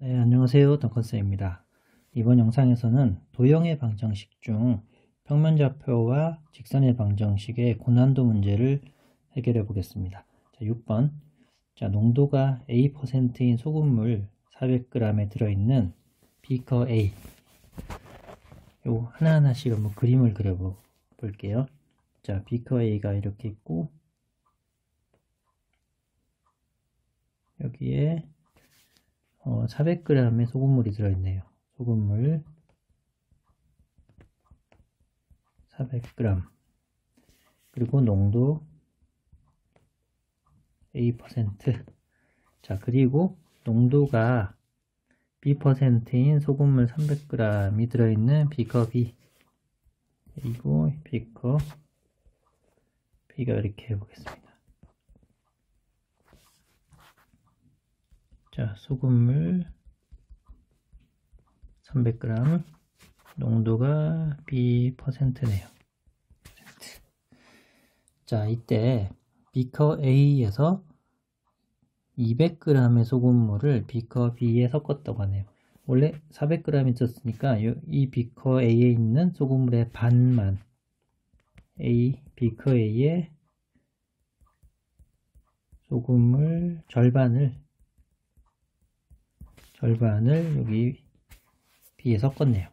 네, 안녕하세요. 덩컨쌤입니다. 이번 영상에서는 도형의 방정식 중 평면좌표와 직선의 방정식의 고난도 문제를 해결해 보겠습니다. 자, 6번. 자, 농도가 A%인 소금물 400g에 들어있는 비커 A. 요 하나하나씩 한번 그림을 그려 볼게요. 자, 비커 A가 이렇게 있고, 여기에 400g의 소금물이 들어있네요. 소금물 400g. 그리고 농도 A%. 자, 그리고 농도가 B%인 소금물 300g이 들어있는 비커 B. 그리고 비커 B가 이렇게 해보겠습니다. 자, 소금물 300g, 농도가 B%네요. 자, 이때 비커 A에서 200g의 소금물을 비커 B에 섞었다고 하네요. 원래 400g 있었으니까 이 비커 A에 있는 소금물의 반만, 비커 A의 소금물 절반을 여기 B에 섞었네요.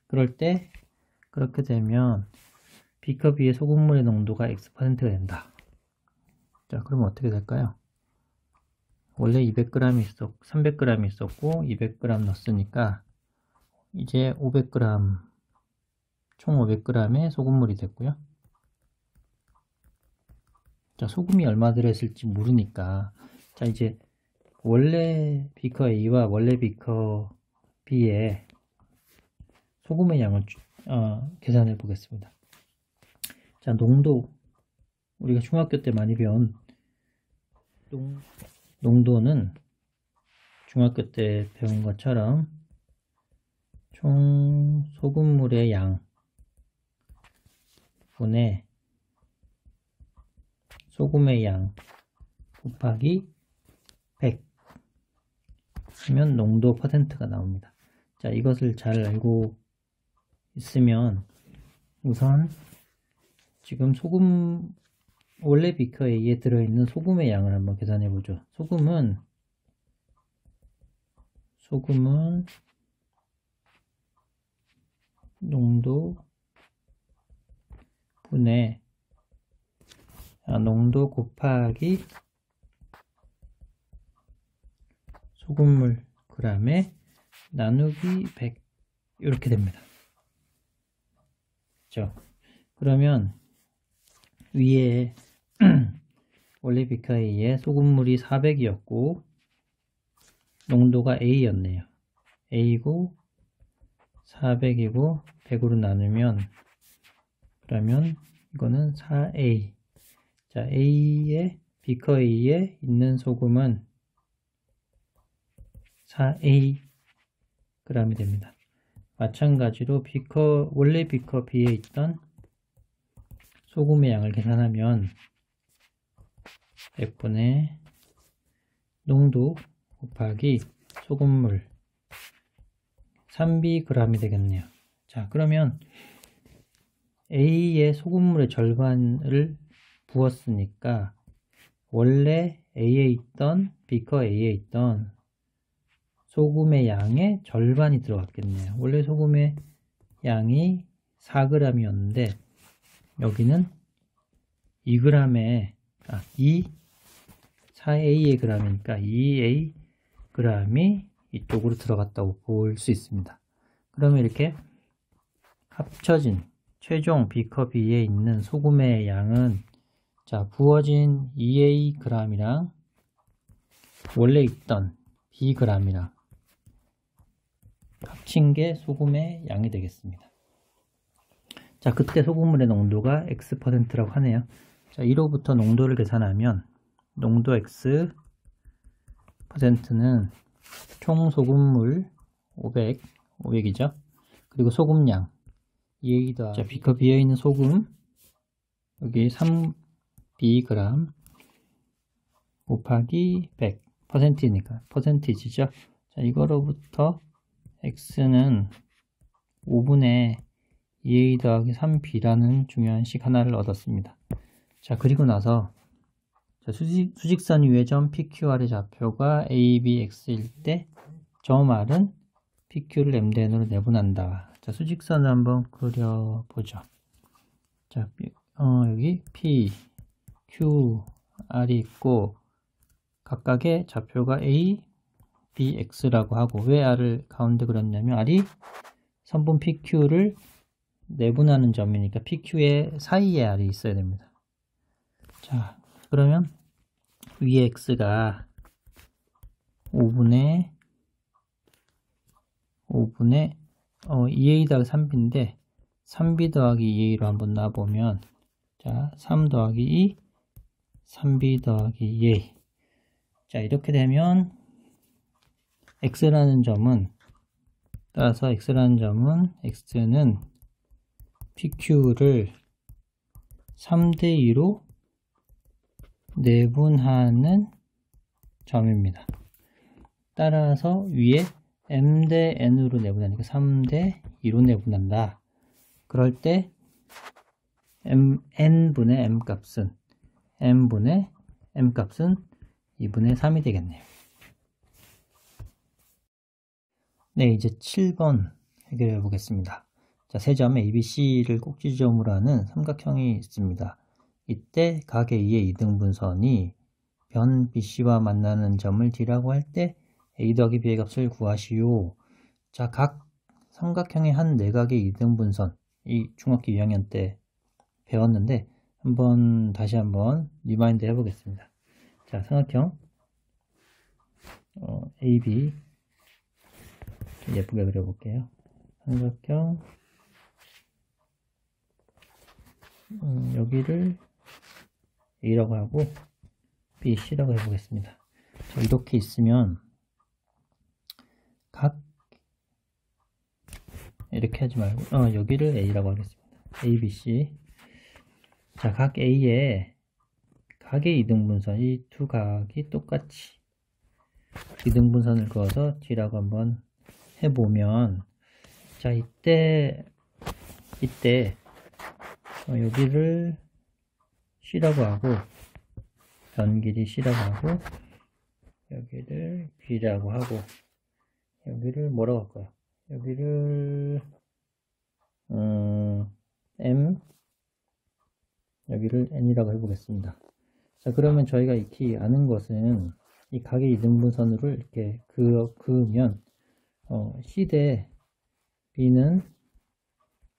그럴 때 그렇게 되면 비커 B의 소금물의 농도가 X%가 된다. 자, 그러면 어떻게 될까요? 원래 200g이 300g이 있었고 200g 넣었으니까 이제 500g, 총 500g의 소금물이 됐고요. 자, 소금이 얼마 들어있을지 모르니까, 자, 이제 원래 비커 A와 원래 비커 B의 소금의 양을 계산해 보겠습니다. 자, 농도, 우리가 중학교 때 많이 배운 농도는 중학교 때 배운 것처럼 총 소금물의 양 분의 소금의 양 곱하기 100 하면 농도 %가 나옵니다. 자, 이것을 잘 알고 있으면 우선 지금 원래 비커 A에 들어있는 소금의 양을 한번 계산해 보죠. 소금은 농도 분의 농도 곱하기 소금물 g에 나누기 100 이렇게 됩니다. 그렇죠? 그러면 위에 원래 비커 A에 소금물이 400이었고 농도가 A였네요. A고 400이고 100으로 나누면, 그러면 이거는 4A. 자, 비커 A에 있는 소금은 4A g이 됩니다. 마찬가지로 원래 비커 B에 있던 소금의 양을 계산하면 100분의 농도 곱하기 소금물 3bg이 되겠네요. 자, 그러면 A의 소금물의 절반을 부었으니까 원래 비커 A에 있던 소금의 양의 절반이 들어갔겠네요. 원래 소금의 양이 4g이었는데 여기는 4A의 g이니까 2A g이 이쪽으로 들어갔다고 볼 수 있습니다. 그러면 이렇게 합쳐진 최종 비커 B에 있는 소금의 양은, 자, 부어진 2A g이랑 원래 있던 B g이랑 합친 게 소금의 양이 되겠습니다. 자, 그때 소금물의 농도가 X%라고 하네요. 자, 1호부터 농도를 계산하면 농도 X%는 총 소금물 500이죠. 그리고 소금량 2A. 자, 비커 B에 있는 소금 여기 3bg 곱하기 100, %니까 퍼센티지죠. 자, 이거로부터 x는 5분의 2a 더하기 3b라는 중요한 식 하나를 얻었습니다. 자, 그리고 나서 자, 수직선 위의 점 PQR의 좌표가 ABX일 때 점 R은 PQ를 MDN으로 내분한다. 자, 수직선을 한번 그려보죠. 자, 여기 P, Q, R이 있고 각각의 좌표가 A, B, X라고 하고 왜 R을 가운데 그렸냐면 R이 선분 PQ를 내분하는 점이니까 PQ의 사이에 R이 있어야 됩니다. 자, 그러면 위에 X가 5분의 2a 더하기 3b인데 3b 더하기 2a로 한번 놔보면 자 3 더하기 2 3b 더하기 2a 자 이렇게 되면 x라는 점은 따라서 x는 pq를 3대 2로 내분하는 점입니다. 따라서 위에 m 대 n으로 내분하니까 3대 2로 내분한다. 그럴 때 n분의 m 값은 2분의 3이 되겠네요. 네, 이제 7번 해결해 보겠습니다. 자, 세 점 ABC를 꼭지점으로 하는 삼각형이 있습니다. 이때 각 A의 이등분선이 변 BC와 만나는 점을 D라고 할 때 A 더하기 B의 값을 구하시오. 자, 각 삼각형의 한 내각의 이등분선, 이 중학교 2학년 때 배웠는데 다시 한번 리마인드 해보겠습니다. 자, 삼각형 AB 예쁘게 그려볼게요. 삼각형 여기를 A라고 하고 B, C라고 해보겠습니다. 자, 이렇게 있으면 각 이렇게 하지 말고 여기를 A라고 하겠습니다. A, B, C. 자, 각 A에 각의 이등분선 이 두 각이 똑같이 이등분선을 그어서 D라고 한번 해보면 자 이때 여기를 C라고 하고 변 길이 C라고 하고 여기를 B라고 하고 여기를 뭐라고 할까요? 여기를 M 여기를 N이라고 해보겠습니다. 자, 그러면 저희가 익히 아는 것은 이 각의 이등분선으로 이렇게 그으면 C 대 B는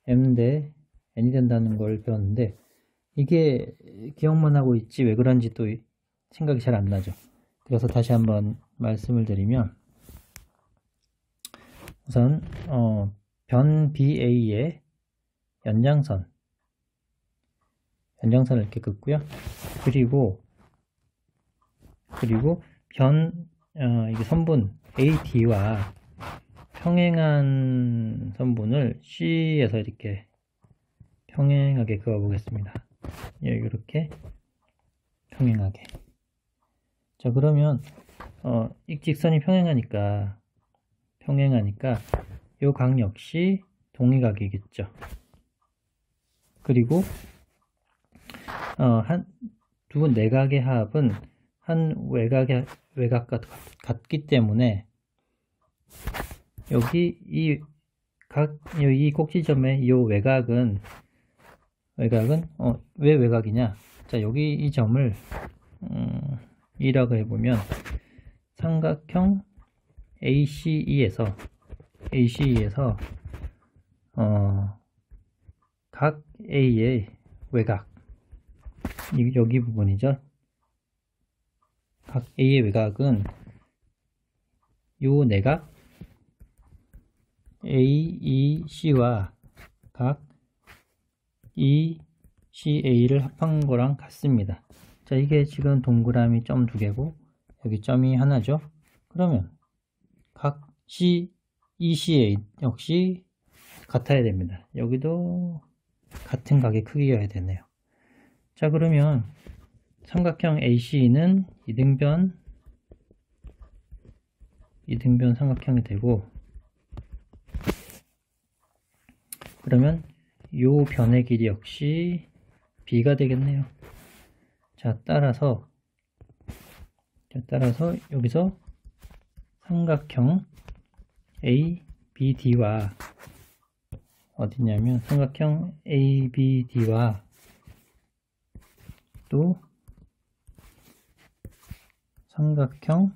M 대 N이 된다는 걸 배웠는데 이게 기억만 하고 있지 왜 그런지 또 생각이 잘 안 나죠. 그래서 다시 한번 말씀을 드리면 우선 변 BA의 연장선을 이렇게 긋고요. 그리고 이게 선분 AD와 평행한 선분을 C에서 이렇게 평행하게 그어 보겠습니다. 이렇게 평행하게. 자, 그러면 이 직선이 평행하니까 이 각 역시 동의각이겠죠. 그리고 두 내각의 합은 한 외곽과 같기 때문에 여기 이 꼭지점의 이 외곽은 왜 외곽이냐? 자, 여기 이 점을 E라고 해보면 삼각형 ACE에서 각 A의 외곽 여기 부분이죠. 각 A의 외곽은 요 내각 AEC와 각 ECA를 합한 거랑 같습니다. 자, 이게 지금 동그라미 점 2개고 여기 점이 하나죠. 그러면 각 ECA 역시 같아야 됩니다. 여기도 같은 각의 크기여야 되네요. 자, 그러면 삼각형 AC는 이등변 이등변 삼각형이 되고, 그러면 요 변의 길이 역시 b가 되겠네요. 자, 따라서 여기서 삼각형 ABD와 어디냐면 삼각형 ABD와 또 삼각형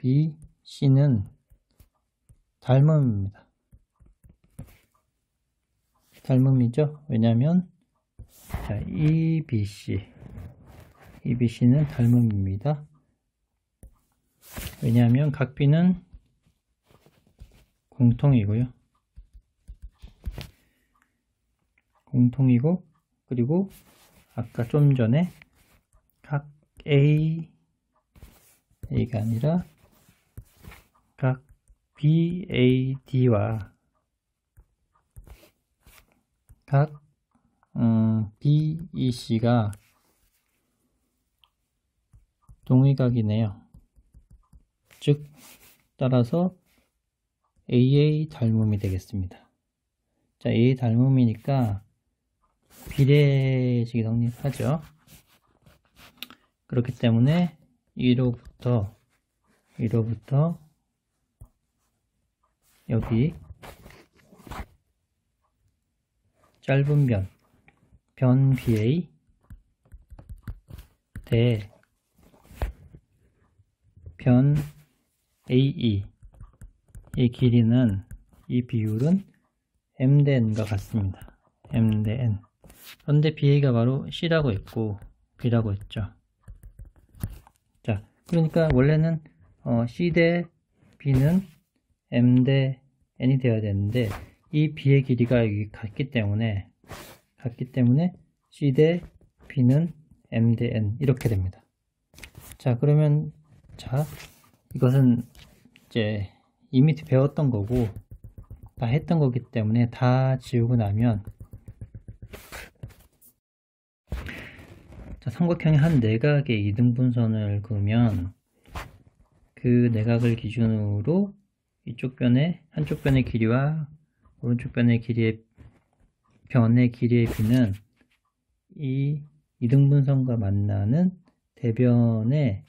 EBC는 닮음입니다. 닮음이죠. 왜냐하면 자, EBC는 닮음입니다. 왜냐하면 각 B는 공통이고요. 공통이고, 그리고 아까 좀 전에 각 A가 아니라 각 BAD와 각 BEC가 동의각이네요. 즉 따라서 AA 닮음이 되겠습니다. 자, AA 닮음이니까 비례식이 성립하죠. 그렇기 때문에 1호부터 여기 짧은 변 BA 대 변 AE 이 길이는, 이 비율은 m 대 n과 같습니다. m 대 n. 그런데 BA가 바로 C라고 했고 B라고 했죠. 자, 그러니까 원래는 C 대 B는 m 대 n이 되어야 되는데 이 B의 길이가 여기 같기 때문에 C 대 B는 m 대 n 이렇게 됩니다. 자, 그러면 자, 이것은 이제 이미 배웠던 거고 다 했던 거기 때문에 다 지우고 나면, 자, 삼각형의 한 내각의 이등분선을 그으면 그 내각을 기준으로 이쪽 변의 한쪽 변의 길이와 오른쪽 변의 길이의 비는 이 이등분선과 만나는 대변의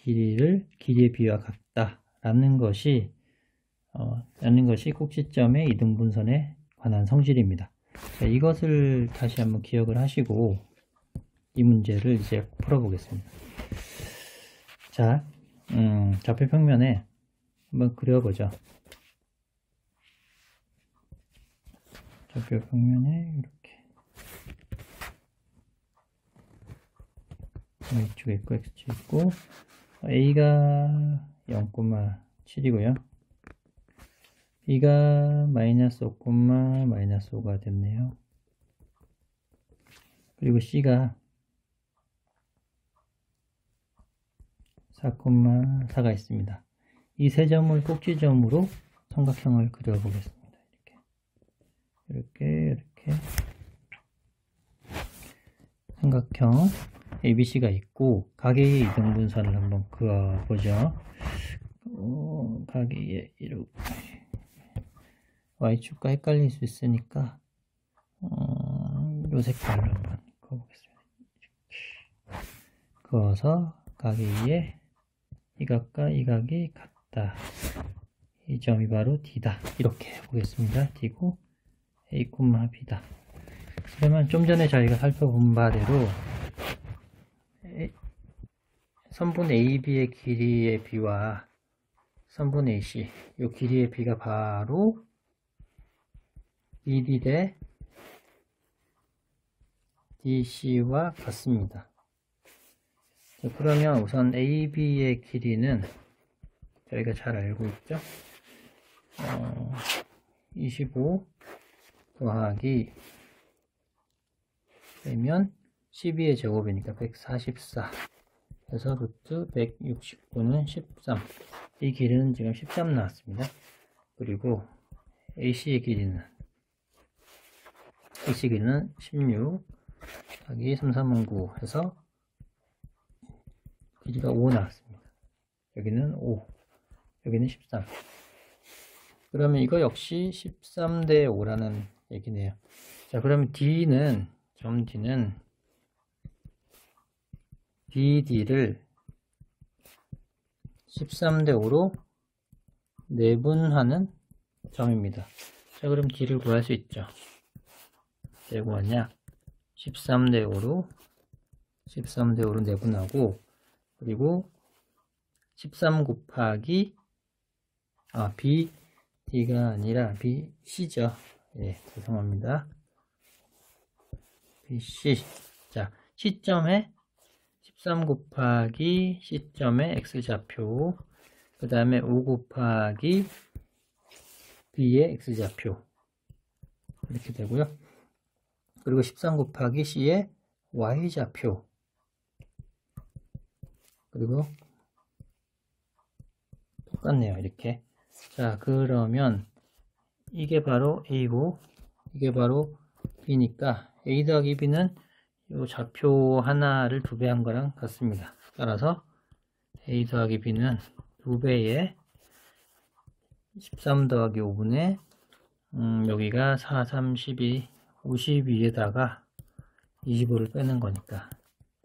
길이의 비와 같다라는 것이 꼭지점의 이등분선에 관한 성질입니다. 자, 이것을 다시 한번 기억을 하시고 이 문제를 이제 풀어보겠습니다. 자, 좌표 평면에 한번 그려보죠. 좌표 평면에 이렇게 Y축에 있고 X축에 있고 A가 0,7이고요. B가 마이너스 5,-5가 됐네요. 그리고 C가 4,4가 있습니다. 이 세 점을 꼭지점으로 삼각형을 그려보겠습니다. 이렇게 삼각형 ABC가 있고 각의 이등분선을 한번 그어보죠. 각의 이렇게 Y축과 헷갈릴 수 있으니까 요 색깔로 한번 그어보겠습니다. 이렇게 그어서 각의 이 각과 이 각이 같다. 이 점이 바로 D다. 이렇게 해보겠습니다. D고 A, B다. 그러면 좀 전에 저희가 살펴본 바대로 선분 AB의 길이의 비와 선분 AC 이 길이의 비가 바로 BD 대 DC와 같습니다. 자, 그러면 우선 AB의 길이는 저희가 잘 알고 있죠. 25 더하기 되면 12의 제곱이니까 144 그래서 루트 169는 13. 이 길이는 지금 13 나왔습니다. 그리고 AC의 길이는 16 더하기 3, 3은 9 해서 길이가 5 나왔습니다. 여기는 5, 여기는 13. 그러면 이거 역시 13대 5라는 얘기네요. 자, 그러면 D는, 점 D는 BD를 13대 5로 내분하는 점입니다. 자, 그럼 D를 구할 수 있죠. 어떻게 구하냐? 13대 5로 내분하고, 그리고 13 곱하기, BD가 아니라 BC죠. 예, 죄송합니다. BC. 자, C점에 13 곱하기 C점의 X좌표, 그 다음에 5 곱하기 B의 X좌표. 이렇게 되고요. 그리고 13 곱하기 C의 Y좌표. 그리고 똑같네요. 이렇게. 자, 그러면 이게 바로 A고 이게 바로 B니까 A 더하기 B는 이 좌표 하나를 2배 한 거랑 같습니다. 따라서 A 더하기 B는 2배의 13 더하기 5분의 여기가 4, 3, 12, 52에다가 25를 빼는 거니까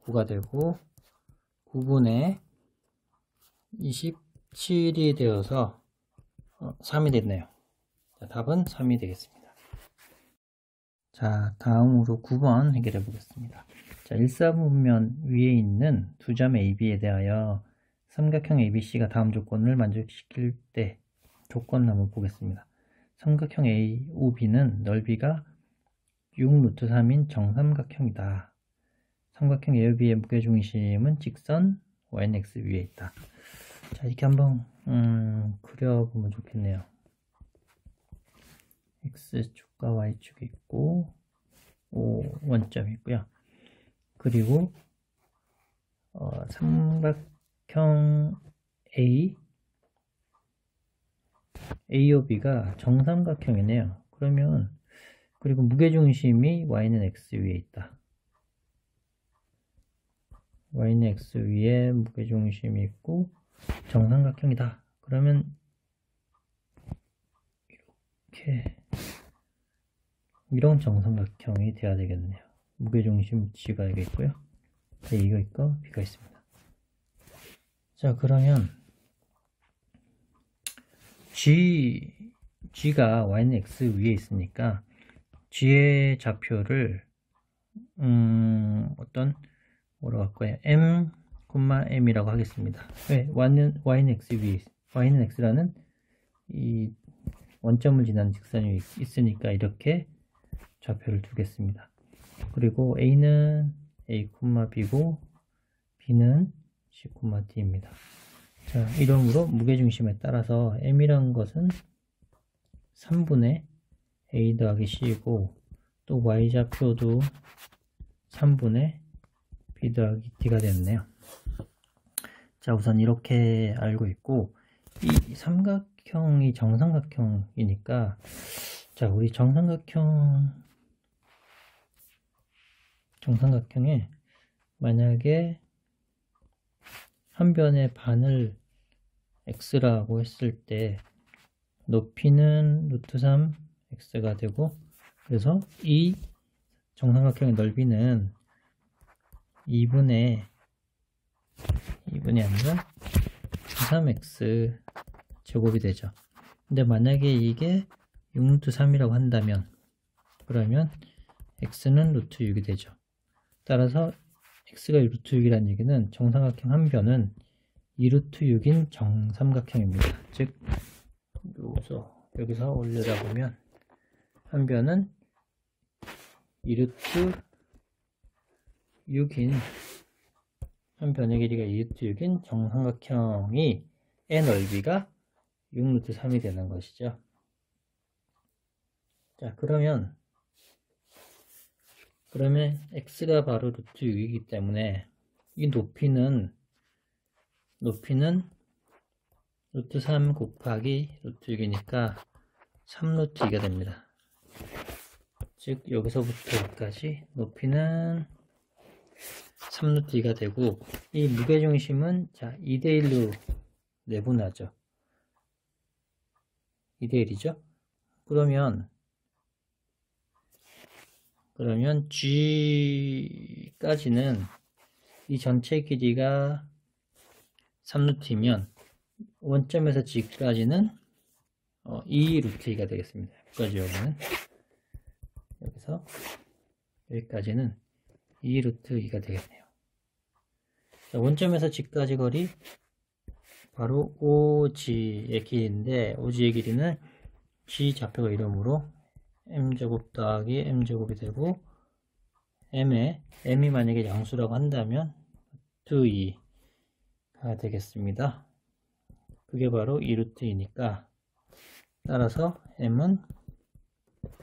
9가 되고 9분의 27이 되어서 3이 됐네요. 자, 답은 3이 되겠습니다. 자, 다음으로 9번 해결해 보겠습니다. 자, 일사분면 위에 있는 두 점 AB에 대하여 삼각형 ABC가 다음 조건을 만족시킬 때 조건을 한번 보겠습니다. 삼각형 AOB는 넓이가 6루트 3인 정삼각형이다. 삼각형 AOB의 무게중심은 직선 YX 위에 있다. 자, 이렇게 한번 그려보면 좋겠네요. X축과 Y축이 있고 O 원점이 있고요. 그리고 삼각형 AOB가 정삼각형이네요. 그러면 그리고 무게중심이 Y는 X 위에 있다. Y는 X 위에 무게중심이 있고 정삼각형이다. 그러면 이런 정삼각형이 돼야 되겠네요. 무게중심 G가 여기 있고요. A가 있고 B가 있습니다. 자, 그러면 G가 Y는 X 위에 있으니까 G의 좌표를 뭐라고 할까요? M, M이라고 하겠습니다. 왜? Y는 X 위에 Y는 X라는 이 원점을 지나는 직선이 있으니까 이렇게 좌표를 두겠습니다. 그리고 A는 A, B고 B는 C, D입니다. 자, 이러므로 무게중심에 따라서 M이라는 것은 3분의 A 더하기 C이고 또 Y좌표도 3분의 B 더하기 D가 되었네요. 자, 우선 이렇게 알고 있고 이 삼각형이 정삼각형이니까 자, 우리 정삼각형에 만약에 한 변의 반을 x라고 했을 때 높이는 루트 3 x가 되고 그래서 이 정삼각형의 넓이는 2분의 아니라 3x 제곱이 되죠. 근데 만약에 이게 6루트 3이라고 한다면 그러면 x는 루트 6이 되죠. 따라서 x가 루트 6이라는 얘기는 정삼각형 한 변은 2루트 6인 정삼각형입니다. 즉 여기서 올려다 보면 한 변은 2루트 6인 한 변의 길이가 2루트 6인 정삼각형이 의 넓이가 6루트 3이 되는 것이죠. 자, 그러면 x가 바로 루트 6이기 때문에 이 높이는 루트 3 곱하기 루트 6이니까 3루트 2가 됩니다. 즉 여기서부터 여기까지 높이는 3루트 2가 되고, 이 무게중심은 자 2대1로 내분하죠. 2대1이죠. 그러면 G까지는 이 전체 길이가 3루트이면 원점에서 G까지는 2루트 2가 되겠습니다. 여기까지 여기는 여기서 여기까지는 2루트 2가 되겠네요. 자, 원점에서 G까지 거리 바로 OG의 길이인데, OG의 길이는 G 좌표가 이름으로 m제곱 더하기 m제곱이 되고, m이 만약에 양수라고 한다면 2가 되겠습니다. 그게 바로 2루트 2니까 따라서 m은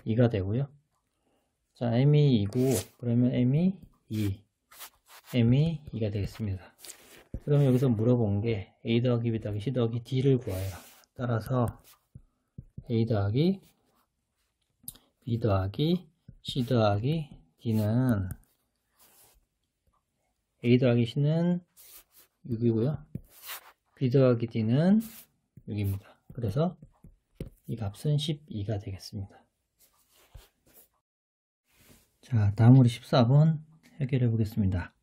2가 되고요. 자, m이 2고 그러면 m이 2가 되겠습니다. 그러면 여기서 물어본 게 a 더하기 b 더하기 c 더하기 d를 구하여. 따라서 a 더하기 b 더하기 c 더하기 d는 a 더하기 c는 6이고요. b 더하기 d는 6입니다. 그래서 이 값은 12가 되겠습니다. 자, 다음으로 14번 해결해 보겠습니다.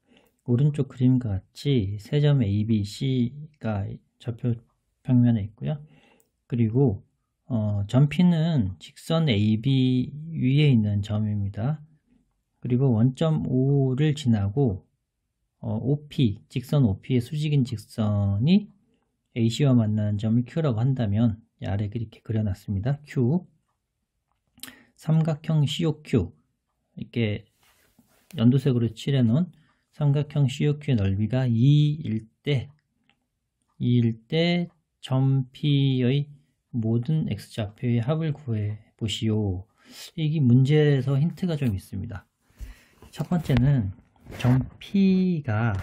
오른쪽 그림과 같이 세 점 A, B, C가 좌표 평면에 있고요. 그리고 점 P는 직선 AB 위에 있는 점입니다. 그리고 원점 O를 지나고 OP, 직선 OP의 수직인 직선이 AC와 만나는 점을 Q라고 한다면 아래 이렇게 그려놨습니다. Q, 삼각형 COQ, 이렇게 연두색으로 칠해놓은 삼각형 COQ의 넓이가 2일 때 점 P의 모든 X좌표의 합을 구해 보시오. 이게 문제에서 힌트가 좀 있습니다. 첫 번째는 점 P가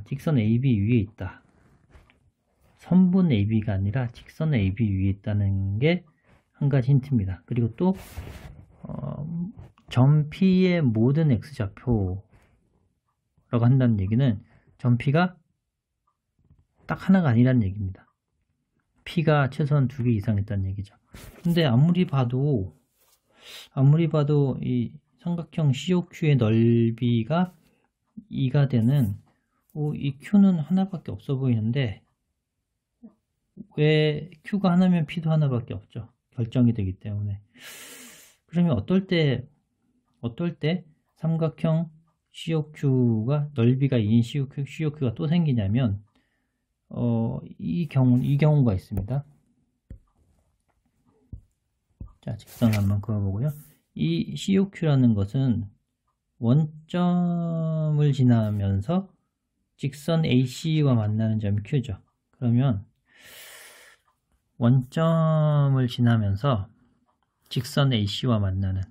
직선 AB 위에 있다. 선분 AB가 아니라 직선 AB 위에 있다는 게 한 가지 힌트입니다. 그리고 또 점 P의 모든 X좌표라고 한다는 얘기는 점 P가 딱 하나가 아니라는 얘기입니다. P가 최소한 2개 이상 있다는 얘기죠. 근데 아무리 봐도 이 삼각형 COQ의 넓이가 2가 되는 이 Q는 하나밖에 없어 보이는데, 왜 Q가 하나면 P도 하나밖에 없죠. 결정이 되기 때문에. 그러면 어떨 때 삼각형 COQ가 넓이가 2인 COQ가 또 생기냐면 이 경우가 있습니다. 자, 직선 한번 그어보고요. 이 COQ라는 것은 원점을 지나면서 직선 AC와 만나는 점이 Q죠. 그러면 원점을 지나면서 직선 AC와 만나는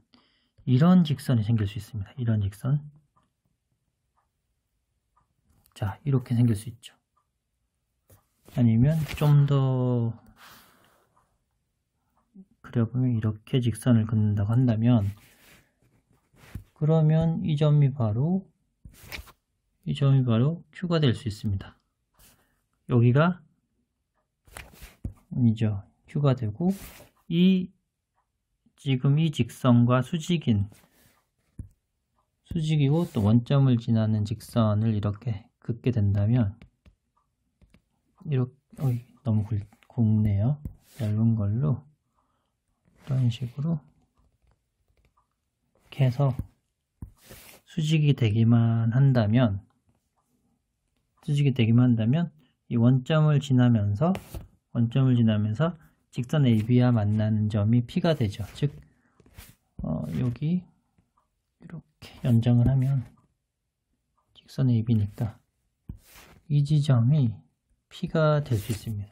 이런 직선이 생길 수 있습니다. 이런 직선. 자, 이렇게 생길 수 있죠. 아니면 좀 더 그려보면 이렇게 직선을 긋는다고 한다면, 그러면 이 점이 바로 Q가 될 수 있습니다. 여기가 이죠. Q가 되고, 지금 이 직선과 수직이고 또 원점을 지나는 직선을 이렇게 긋게 된다면, 이렇게 너무 굵네요. 얇은 걸로 이런 식으로 이렇게 해서 수직이 되기만 한다면 이 원점을 지나면서 직선 AB와 만나는 점이 P가 되죠. 즉 여기 이렇게 연장을 하면 직선 AB니까 이 지점이 P가 될 수 있습니다.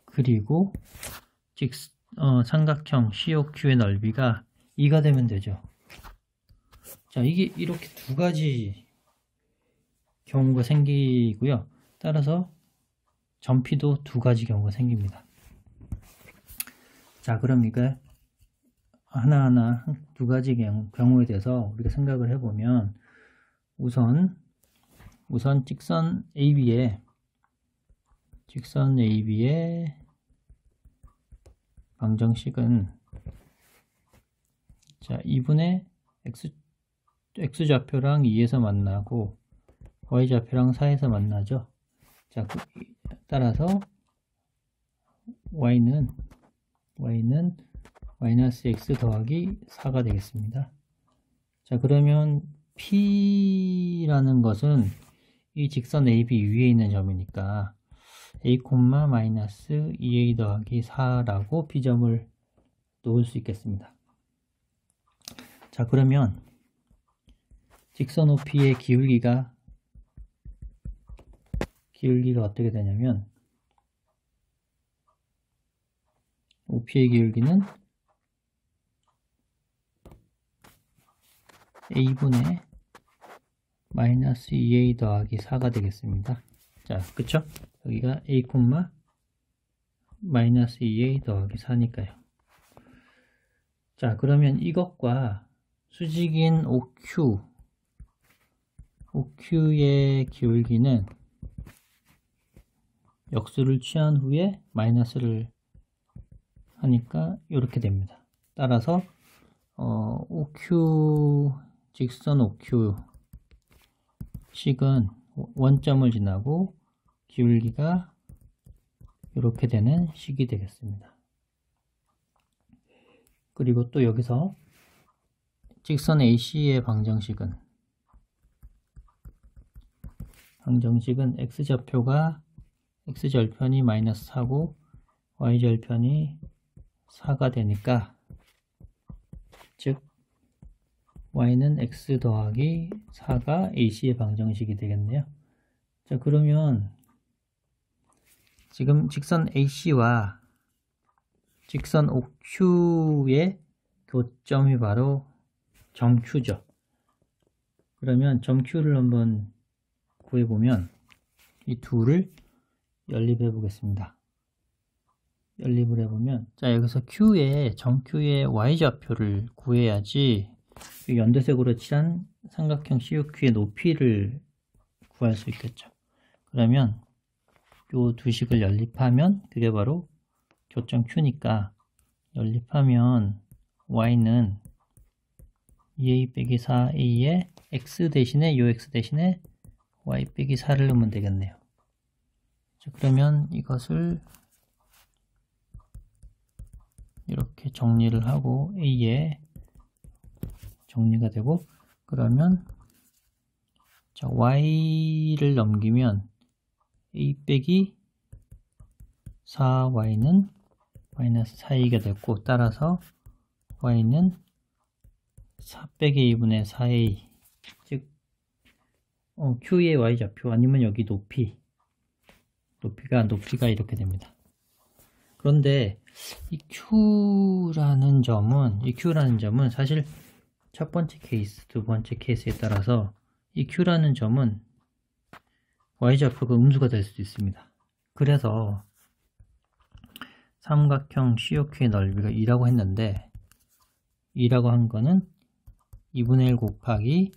그리고 삼각형 COQ의 넓이가 2가 되면 되죠. 자, 이게 이렇게 두 가지 경우가 생기고요. 따라서 점 P도 두 가지 경우가 생깁니다. 자, 그럼 이거 하나하나 두 가지 경우에 대해서 우리가 생각을 해보면, 우선 직선 AB의 방정식은 자 2분의 x좌표랑 2에서 만나고 y좌표랑 4에서 만나죠. 자 따라서 y는 마이너스 x 더하기 4가 되겠습니다. 자 그러면 P라는 것은 이 직선 AB 위에 있는 점이니까 A, 마이너스 2A 더하기 4라고 P점을 놓을 수 있겠습니다. 자 그러면 직선 OP의 기울기가 어떻게 되냐면 OP의 기울기는 A분의 마이너스 2A 더하기 4가 되겠습니다. 자, 그쵸? 여기가 A, 마이너스 2A 더하기 4니까요. 자, 그러면 이것과 수직인 OQ의 기울기는 역수를 취한 후에 마이너스를 하니까 이렇게 됩니다. 따라서 직선 OQ 식은 원점을 지나고 기울기가 이렇게 되는 식이 되겠습니다. 그리고 또 여기서 직선 AC의 방정식은 x좌표가 x절편이 마이너스 4고 y절편이 4가 되니까 즉 y는 x 더하기 4가 AC의 방정식이 되겠네요. 자 그러면 지금 직선 AC와 직선 OQ의 교점이 바로 점 Q죠. 그러면 점 Q를 한번 구해보면 이 둘을 연립해 보겠습니다. 연립을 해보면 자 여기서 점 Q의 y좌표를 구해야지 연두색으로 칠한 삼각형 COQ의 높이를 구할 수 있겠죠. 그러면 요 두 식을 연립하면 그게 바로 교점 Q니까 연립하면 y는 2a 빼기 4a에 x 대신에 x 대신에 y 빼기 4를 넣으면 되겠네요. 자, 그러면 이것을 이렇게 정리를 하고 a에 정리가 되고 그러면 자, y를 넘기면 a 빼기 4y는 마이너스 4a가 됐고 따라서 y는 4 빼기 a분의 4a 즉 q의 y좌표 아니면 여기 높이가 이렇게 됩니다. 그런데 이 q라는 점은 사실 첫 번째 케이스, 두 번째 케이스에 따라서 이 q라는 점은 y좌표가 음수가 될 수도 있습니다. 그래서 삼각형 COQ의 넓이가 2라고 했는데 2라고 한 거는 2분의 1 곱하기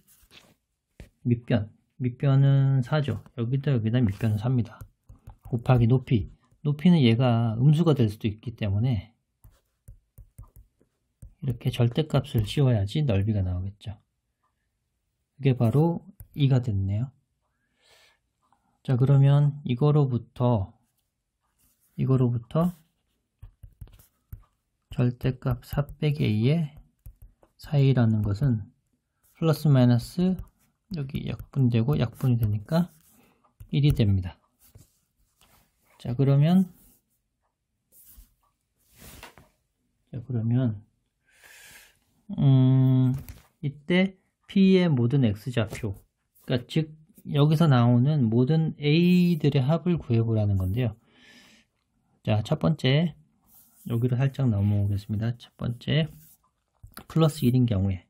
밑변은 4죠. 여기다 밑변은 4입니다. 곱하기 높이는 얘가 음수가 될 수도 있기 때문에 이렇게 절대값을 씌워야지 넓이가 나오겠죠. 그게 바로 2가 됐네요. 자 그러면 이거로부터 절대값 4 빼기 a의 4a라는 것은 플러스 마이너스 여기 약분되고 약분이 되니까 1이 됩니다. 자 그러면 이때 P의 모든 x좌표 그러니까 즉 여기서 나오는 모든 a들의 합을 구해보라는 건데요. 자 첫 번째 여기로 살짝 넘어오겠습니다. 첫 번째 플러스 1인 경우에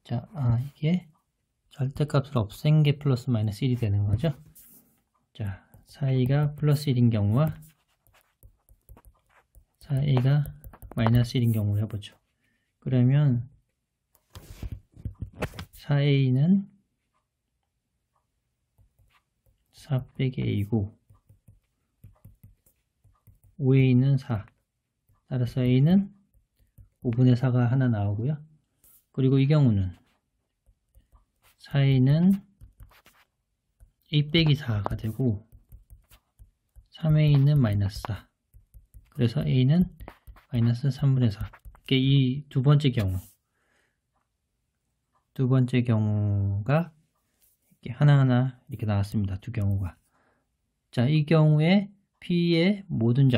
자 이게 절대값을 없앤 게 플러스 마이너스 1이 되는 거죠. 자 4a가 플러스 1인 경우와 4a가 마이너스 1인 경우를 해보죠. 그러면 4a는 4 빼기 a고 5a는 4. 따라서 a는 5분의 4가 하나 나오고요. 그리고 이 경우는 4a는 a 빼기 4가 되고 3a는 마이너스 4. 그래서 a는 마이너스 3분의 4. 이게 이 두 번째 경우가 이렇게 하나하나 이렇게 나왔습니다. 두 경우가. 자, 이 경우에 P의 모든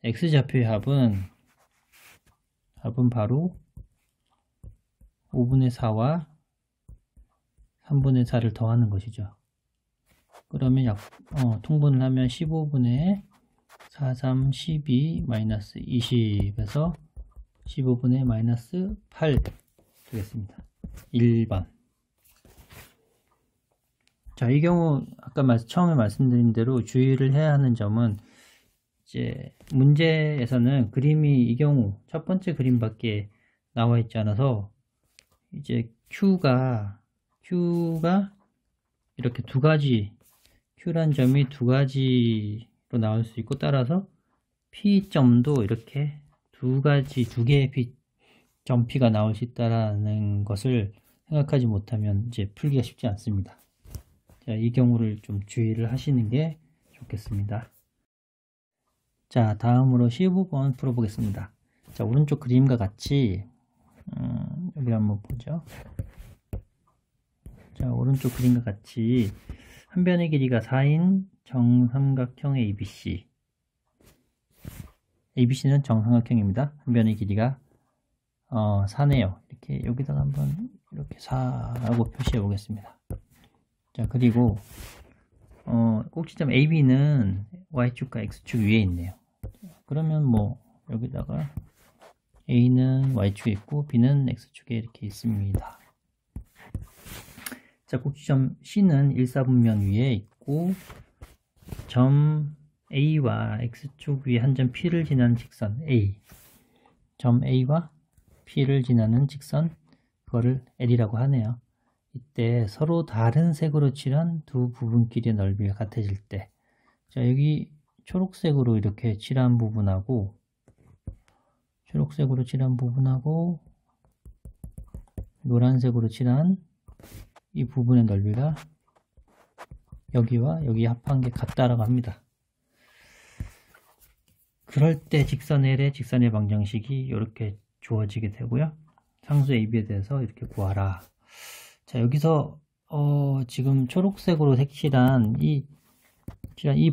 X좌표의 합은 바로 5분의 4와 3분의 4를 더하는 것이죠. 그러면 통분을 하면 15분의 4, 3, 12, 마이너스 20에서 15분의 마이너스 8 되겠습니다. 1번. 자, 이 경우 아까 처음에 말씀드린 대로 주의를 해야 하는 점은 이제 문제에서는 그림이 이 경우 첫 번째 그림밖에 나와 있지 않아서 이제 Q가 이렇게 두 가지 Q란 점이 두 가지로 나올 수 있고 따라서 P점도 이렇게 두 개의 점 P가 나올 수 있다는 것을 생각하지 못하면 이제 풀기가 쉽지 않습니다. 자, 이 경우를 좀 주의를 하시는 게 좋겠습니다. 자, 다음으로 15번 풀어보겠습니다. 자, 오른쪽 그림과 같이 여기 한번 보죠. 자, 오른쪽 그림과 같이 한 변의 길이가 4인 정삼각형 ABC는 정삼각형입니다. 한 변의 길이가 4네요. 이렇게 여기다가 한번 이렇게 4라고 표시해 보겠습니다. 자, 그리고 꼭지점 AB는 Y축과 X축 위에 있네요. 그러면 뭐 여기다가 A는 Y축에 있고 B는 X축에 이렇게 있습니다. 자, 꼭지점 C는 1사분면 위에 있고 점 A와 X축 위에 한 점 P를 지나는 직선 A, 점 A와 P를 지나는 직선, 그거를 L이라고 하네요. 이때 서로 다른 색으로 칠한 두 부분끼리의 넓이가 같아질 때, 자, 여기 초록색으로 이렇게 칠한 부분하고 노란색으로 칠한 이 부분의 넓이가 여기와 여기 합한 게 같다라고 합니다. 그럴 때 직선 L의 직선의 방정식이 이렇게 주어지게 되고요. 상수 AB에 대해서 이렇게 구하라. 자, 여기서 지금 초록색으로 색칠한 이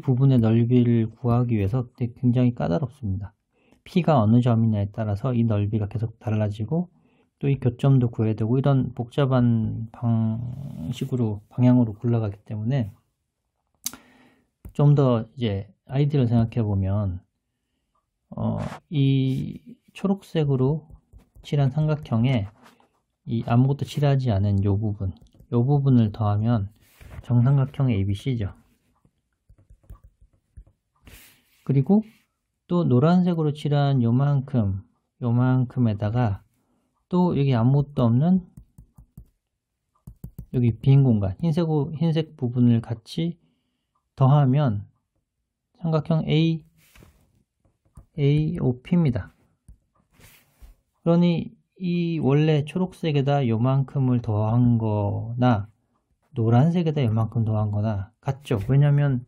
부분의 넓이를 구하기 위해서 굉장히 까다롭습니다. P가 어느 점이냐에 따라서 이 넓이가 계속 달라지고 또 이 교점도 구해야 되고 이런 복잡한 방향으로 굴러가기 때문에 좀 더 이제 아이디어를 생각해 보면 이 초록색으로 칠한 삼각형에 이 아무것도 칠하지 않은 요 부분을 더하면 정삼각형 ABC죠. 그리고 또 노란색으로 칠한 요만큼에다가 또 여기 아무것도 없는 여기 빈 공간, 흰색 부분을 같이 더하면 삼각형 AOP입니다. 그러니 이 원래 초록색에다 요만큼을 더한 거나 노란색에다 요만큼 더한 거나 같죠. 왜냐면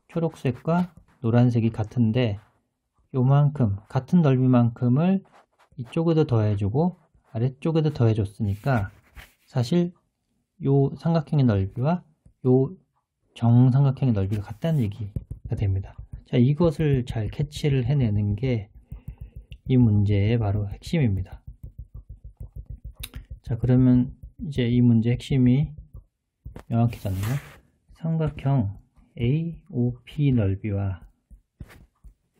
초록색과 노란색이 같은데 요만큼, 같은 넓이만큼을 이쪽에도 더해주고 아래쪽에도 더해줬으니까 사실 요 삼각형의 넓이와 요 정삼각형의 넓이가 같다는 얘기가 됩니다. 자, 이것을 잘 캐치를 해내는 게 이 문제의 바로 핵심입니다. 자, 그러면 이제 이 문제의 핵심이 명확해졌네요. 삼각형 AOP 넓이와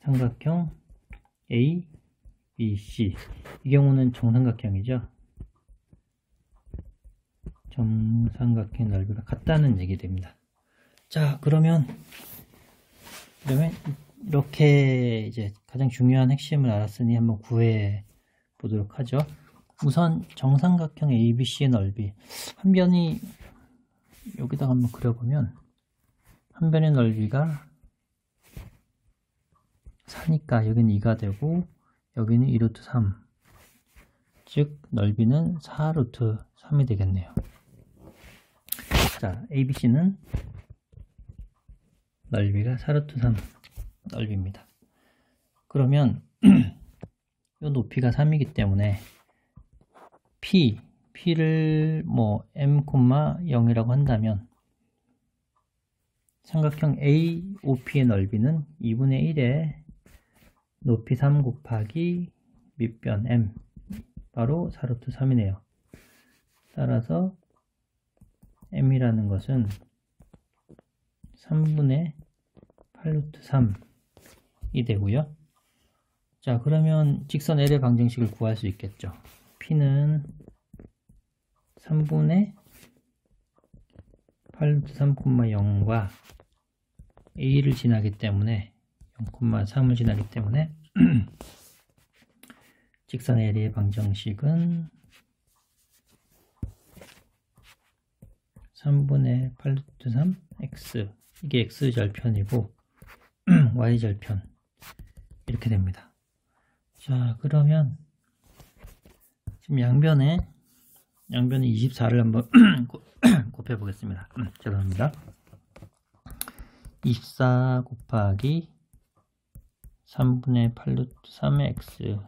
삼각형 ABC, 이 경우는 정삼각형이죠. 정삼각형 넓이가 같다는 얘기 됩니다. 자, 그러면 이렇게 이제 가장 중요한 핵심을 알았으니 한번 구해 보도록 하죠. 우선 정삼각형 ABC의 넓이, 한 변이 여기다가 한번 그려보면 한 변의 넓이가 4니까 여기는 2가 되고 여기는 2루트 3, 즉 넓이는 4루트 3이 되겠네요. 자, ABC는 넓이가 4루트 3 넓이입니다. 그러면 이 높이가 3이기 때문에 P를 뭐 M,0이라고 한다면 삼각형 AOP의 넓이는 2분의 1에 높이 3 곱하기 밑변 M, 바로 4루트 3이네요. 따라서 M이라는 것은 3분의 8루트 3이 되고요. 자, 그러면 직선 L의 방정식을 구할 수 있겠죠. P는 3분의 8루트 3,0과 A를 지나기 때문에 0,3을 지나기 때문에 직선 L의 방정식은 3분의 8루트 3 X, 이게 X절편이고 Y절편 이렇게 됩니다. 자, 그러면 지금 양변에 24를 한번 곱해 보겠습니다. 죄송합니다. 24 곱하기 3분의 8루트 3의 X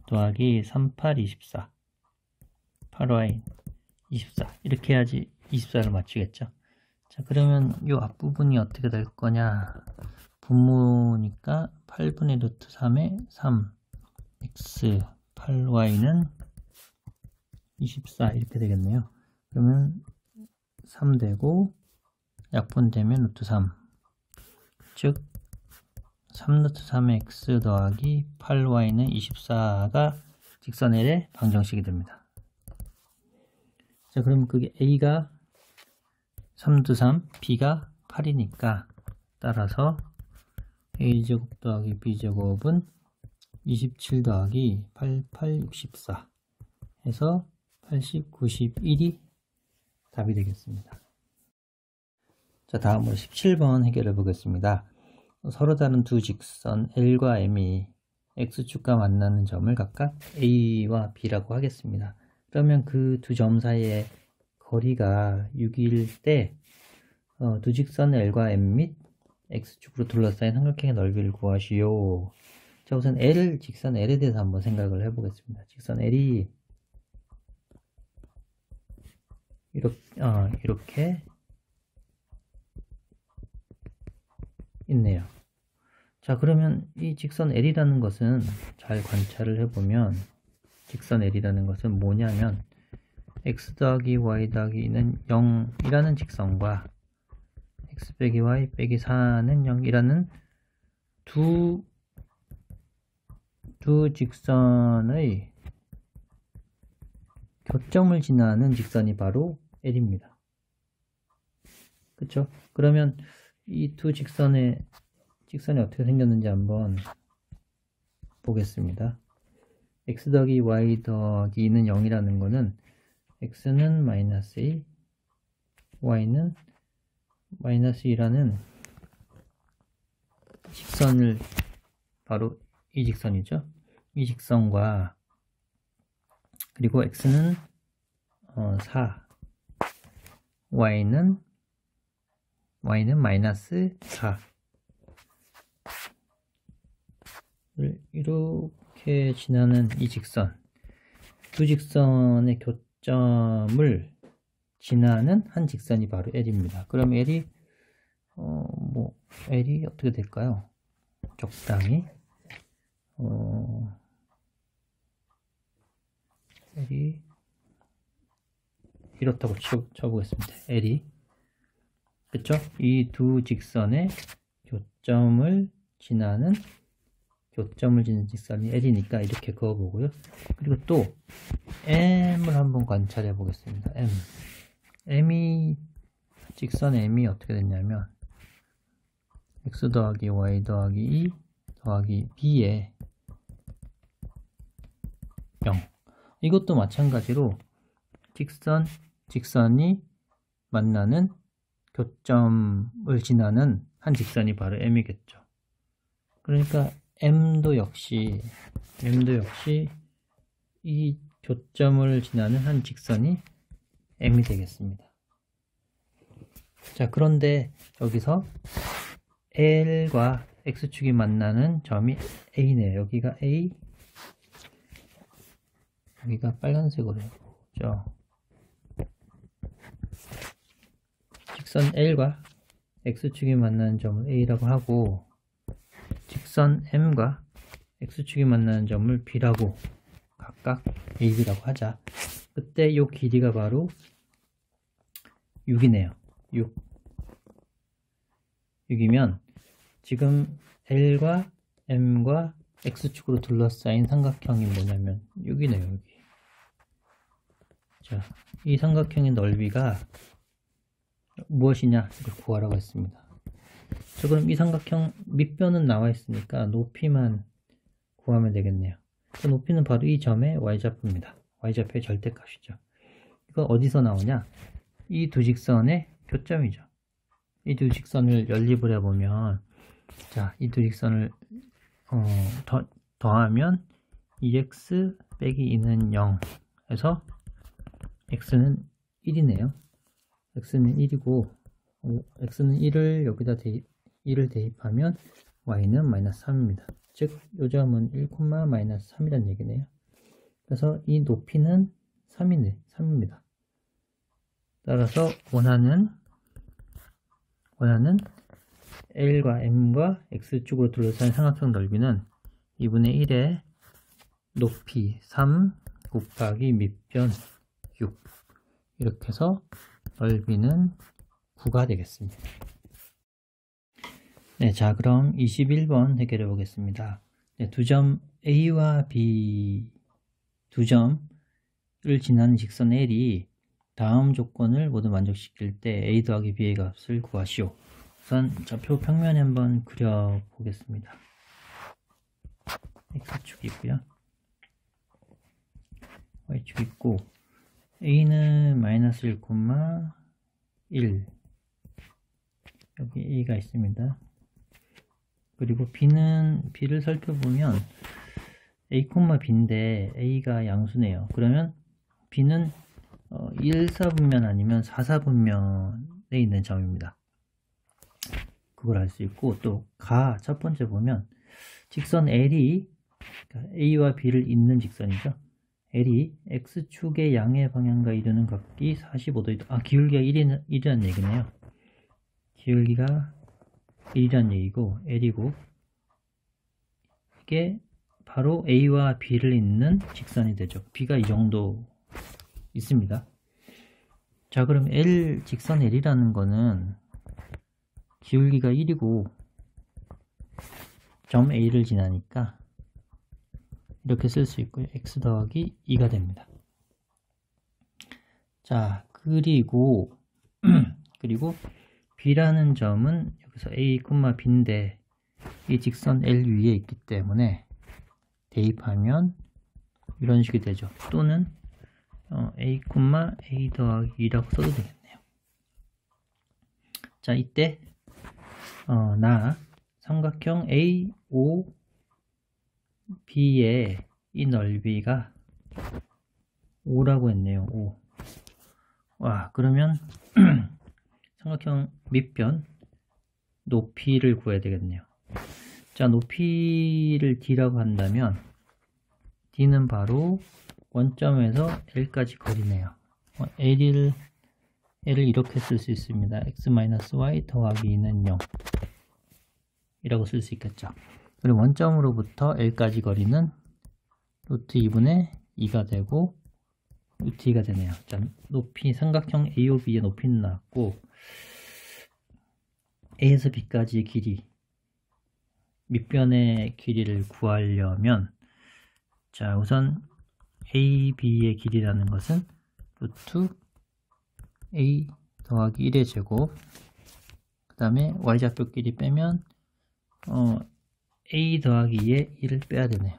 더하기 38, 24 8Y 24 이렇게 해야지 24를 맞추겠죠. 자, 그러면 이 앞부분이 어떻게 될 거냐, 분모니까 8분의 루트 3의 3 X 8Y는 24 이렇게 되겠네요. 그러면 3 되고 약분되면 루트 3, 즉 3루트 3의 X 더하기 8Y는 24가 직선 L의 방정식이 됩니다. 자, 그러면 그게 A가 3루트 3, B가 8이니까 따라서 A제곱 더하기 B제곱은 27 더하기 8, 8, 64 해서 80, 91이 답이 되겠습니다. 자, 다음으로 17번 해결해 보겠습니다. 서로 다른 두 직선 L과 M이 X축과 만나는 점을 각각 A와 B라고 하겠습니다. 그러면 그 두 점 사이의 거리가 6일 때 두 직선 L과 M 및 X축으로 둘러싸인 삼각형의 넓이를 구하시오. 자, 우선 직선 L에 대해서 한번 생각을 해보겠습니다. 직선 L이 이렇게 있네요. 자, 그러면 이 직선 L이라는 것은 잘 관찰을 해보면 직선 L이라는 것은 뭐냐면 x 더하기 y 더하기 2는 0이라는 직선과 x 빼기 y 빼기 4는 0이라는 두 직선의 교점을 지나는 직선이 바로 L입니다. 그쵸? 그러면 이 두 직선이 어떻게 생겼는지 한번 보겠습니다. x 더하기 y 더하기 2는 0이라는 거는 x는 마이너스 2, y는 마이너스 2라는 직선을, 바로 이 직선이죠. 이 직선과, 그리고 x는 4, y는 마이너스 4를 이렇게 지나는 이 직선, 두 직선의 교점을 지나는 한 직선이 바로 L입니다. 그럼 L이 L이 어떻게 될까요? 적당히 L이 이렇다고 쳐보겠습니다. L이, 그쵸? 이 두 직선의 교점을 지나는 직선이 L이니까 이렇게 그어보고요. 그리고 또 M을 한번 관찰해 보겠습니다. 직선 M이 어떻게 됐냐면 x 더하기 y 더하기 2 더하기 b에 0. 이것도 마찬가지로 직선이 만나는 교점을 지나는 한 직선이 바로 M이겠죠. 그러니까 M도 역시 이 교점을 지나는 한 직선이 M이 되겠습니다. 자, 그런데 여기서 L과 X축이 만나는 점이 A네요. 여기가 A, 여기가 빨간색으로 해보죠. 직선 L과 X축이 만나는 점을 A라고 하고, 직선 M과 X축이 만나는 점을 B라고 각각 AB라고 하자. 그때 이 길이가 바로 6이네요. 6이면 지금 L과 M과 X축으로 둘러싸인 삼각형이 뭐냐면 6이네요. 여기. 자, 이 삼각형의 넓이가 무엇이냐 이걸 구하라고 했습니다. 자, 그럼 이 삼각형 밑변은 나와 있으니까 높이만 구하면 되겠네요. 그 높이는 바로 이 점의 y좌표입니다. y좌표의 절대값이죠. 이거 어디서 나오냐? 이 두 직선의 교점이죠. 이 두 직선을 연립을 해보면, 자, 이 두 직선을 더하면 2x 빼기 2는 0 해서 x는 1이네요. x는 1이고 x는 1을 여기다 1을 대입하면 y는 마이너스 3입니다. 즉, 요 점은 1, 마이너스 3이라는 얘기네요. 그래서 이 높이는 3입니다. 따라서 원하는 L과 M과 X축으로 둘러싼 삼각형 넓이는 2분의 1의 높이 3 곱하기 밑변 6, 이렇게 해서 넓이는 9가 되겠습니다. 네, 자, 그럼 21번 해결해 보겠습니다. 네, 두 점 A와 B 두 점을 지나는 직선 L이 다음 조건을 모두 만족시킬 때 A 더하기 B의 값을 구하시오. 우선 좌표 평면에 한번 그려 보겠습니다. X축이 있고요, Y축이 있고, A는 마이너스 1,1, 여기 A가 있습니다. 그리고 B를 살펴보면 A, B인데 A가 양수네요. 그러면 B는 1사분면 아니면 4사분면에 있는 점입니다. 그걸 알 수 있고, 또 첫 번째 보면 직선 L이, 그러니까 A와 B를 잇는 직선이죠. L이 X축의 양의 방향과 이르는 각이 45도, 기울기가 1이라는 얘기네요. 기울기가 1이라는 얘기고, L이고, 이게 바로 A와 B를 잇는 직선이 되죠. B가 이 정도 있습니다. 자, 그럼 직선 L이라는 거는 기울기가 1이고 점 A를 지나니까 이렇게 쓸 수 있고요. X 더하기 2가 됩니다. 자, 그리고 B라는 점은 여기서 A, B인데 이 직선 L 위에 있기 때문에 대입하면 이런 식이 되죠. 또는 A, A 더하기 2라고 써도 되겠네요. 자, 이때 삼각형 AOB의 이 넓이가 5라고 했네요. 5. 와, 그러면 삼각형 밑변 높이를 구해야 되겠네요. 자, 높이를 D라고 한다면 D는 바로 원점에서 L까지 거리네요. L을 이렇게 쓸 수 있습니다. x-y 더하기 2는 0 이라고 쓸 수 있겠죠. 그리고 원점으로부터 L까지 거리는 루트 2분의 2가 되고 루트 2가 되네요. 자, 높이, 삼각형 AOB의 높이는 나왔고, A에서 B까지의 길이, 밑변의 길이를 구하려면, 자, 우선 AB의 길이라는 것은 루트 A 더하기 1의 제곱, 그 다음에 y좌표끼리 빼면 A 더하기 2의 1을 빼야 되네요.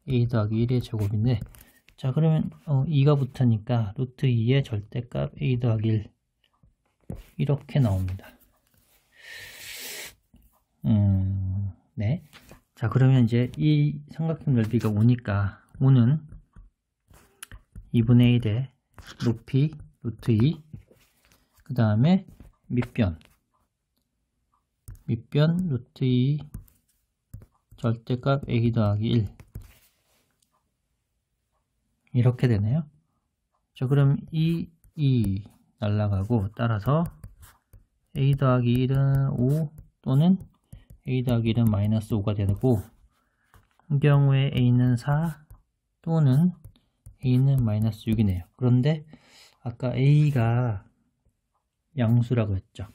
A 더하기 1의 제곱인데, 자, 그러면 2가 붙으니까 루트 2의 절대값 a 더하기 1 이렇게 나옵니다. 네. 자, 그러면 이제 이 삼각형 넓이가 5니까 5는 2분의 1의 높이 루트 2, 그 다음에 밑변 루트 2 절대값 a 더하기 1 이렇게 되네요. 자, 그럼 이 날라가고, 따라서 a 더하기 1은 5 또는 a 더하기 1은 마이너스 5가 되고, 이 경우에 a는 4 또는 a는 마이너스 6이네요. 그런데 아까 a가 양수라고 했죠.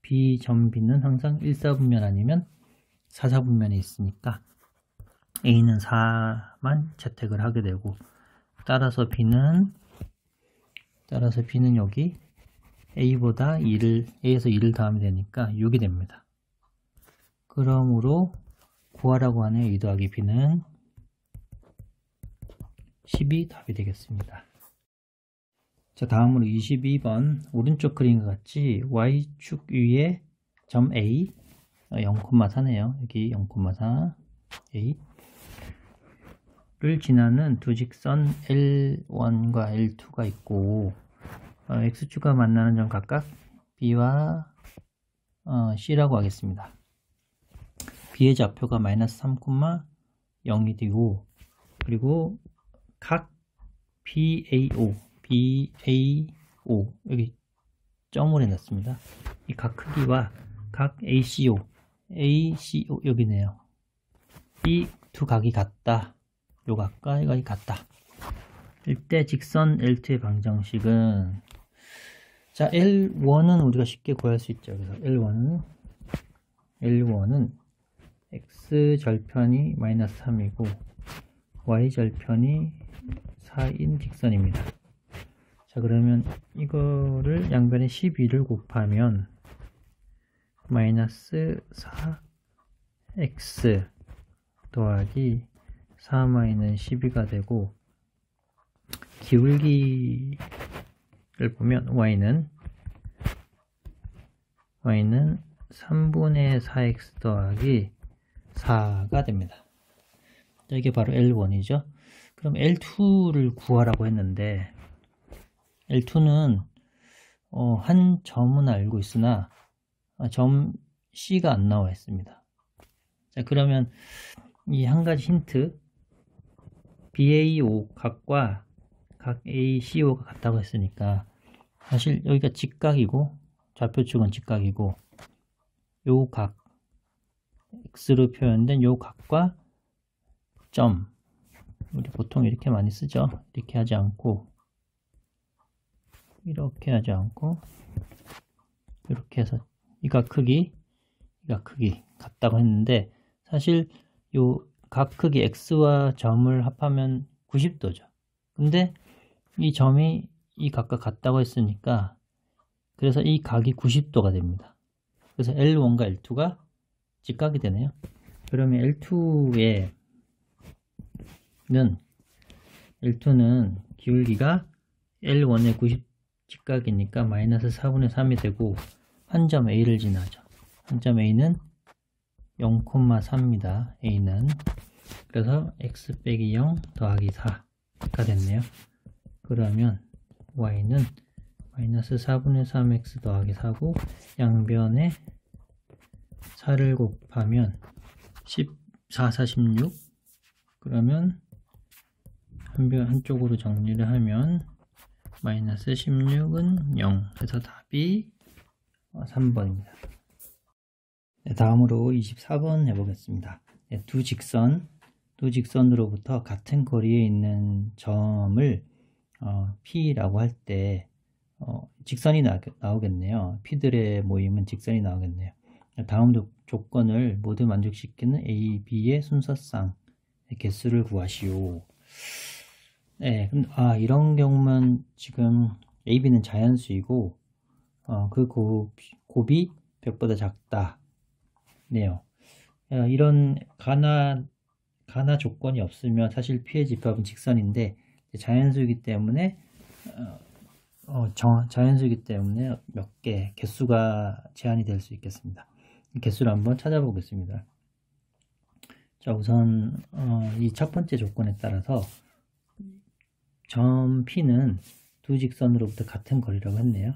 B 점 B는 항상 1사분면 아니면 4사분면에 있으니까 a는 4만 채택을 하게 되고, 따라서 B는 여기 a보다 a에서 2를 더하면 되니까 6이 됩니다. 그러므로 구하라고 하는 a 더하기 b는 10이 답이 되겠습니다. 자, 다음으로 22번 오른쪽 그림과 같이 y축 위에 점 A 0,4네요. 여기 0,4 A 를 지나는 두 직선 L1과 L2가 있고, X축과 만나는 점 각각 B와 C라고 하겠습니다. B의 좌표가 마이너스 3,0이 되고, 그리고 각 BAO 여기 점을 해놨습니다. 이 각 크기와 각 ACO 여기네요. 이 두 각이 같다. 요 각과 이 각이 같다. 이때 직선 L2의 방정식은, 자, L1은 우리가 쉽게 구할 수 있죠. 그래서 L1은 X 절편이 마이너스 3이고 Y 절편이 4인 직선입니다. 자, 그러면 이거를 양변에 12를 곱하면 마이너스 4x 더하기 4-12가 되고, 기울기를 보면 y는 3분의 4x 더하기 4가 됩니다. 자, 이게 바로 L1이죠. 그럼 L2를 구하라고 했는데, L2는 한 점은 알고 있으나 점 C가 안 나와 있습니다. 자, 그러면 이 한 가지 힌트, BAO 각과 각 ACO가 같다고 했으니까, 사실 여기가 직각이고 좌표축은 직각이고, 요 각 X로 표현된 요 각과 점, 우리 보통 이렇게 많이 쓰죠. 이렇게 하지 않고 이렇게 해서 이 각 크기 같다고 했는데, 사실 요 각 크기 X와 점을 합하면 90도죠. 근데 이 점이 이 각과 같다고 했으니까, 그래서 이 각이 90도가 됩니다. 그래서 L1과 L2가 직각이 되네요. 그러면 L2는 기울기가 L1의 90 직각이니까 마이너스 4분의 3이 되고, 한 점 A를 지나죠. 한 점 A는 0,4입니다. A는. 그래서 x 빼기 0 더하기 4가 됐네요. 그러면 y는 마이너스 4분의 3x 더하기 4고, 양변에 4를 곱하면 14, 16. 그러면 한쪽으로 정리를 하면 마이너스 16은 0. 그래서 답이 3번입니다. 네, 다음으로 24번 해보겠습니다. 네, 두 직선으로부터 같은 거리에 있는 점을 P라고 할 때 직선이 나오겠네요. P들의 모임은 직선이 나오겠네요. 다음 조건을 모두 만족시키는 A, B의 순서쌍 개수를 구하시오. 네, 이런 경우만 지금 A, B는 자연수이고 그 곱이 100보다 작다 네요. 이런 가나 조건이 없으면 사실 P의 집합은 직선인데 자연수이기 때문에 자연수이기 때문에 몇 개 개수가 제한이 될 수 있겠습니다. 이 개수를 한번 찾아보겠습니다. 자, 우선 이 첫 번째 조건에 따라서 점 P는 두 직선으로부터 같은 거리라고 했네요.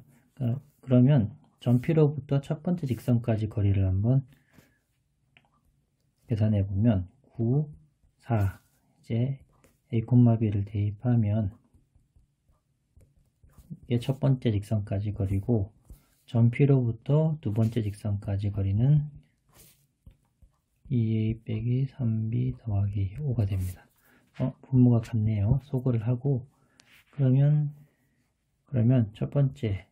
그러면 점 P로부터 첫 번째 직선까지 거리를 한번 계산해 보면 9, 4 이제 A, B를 대입하면 이게 첫 번째 직선까지 거리고 점 P로부터 두 번째 직선까지 거리는 2A 빼기 3B 더하기 5가 됩니다. 분모가 같네요. 소거를 하고 그러면 첫 번째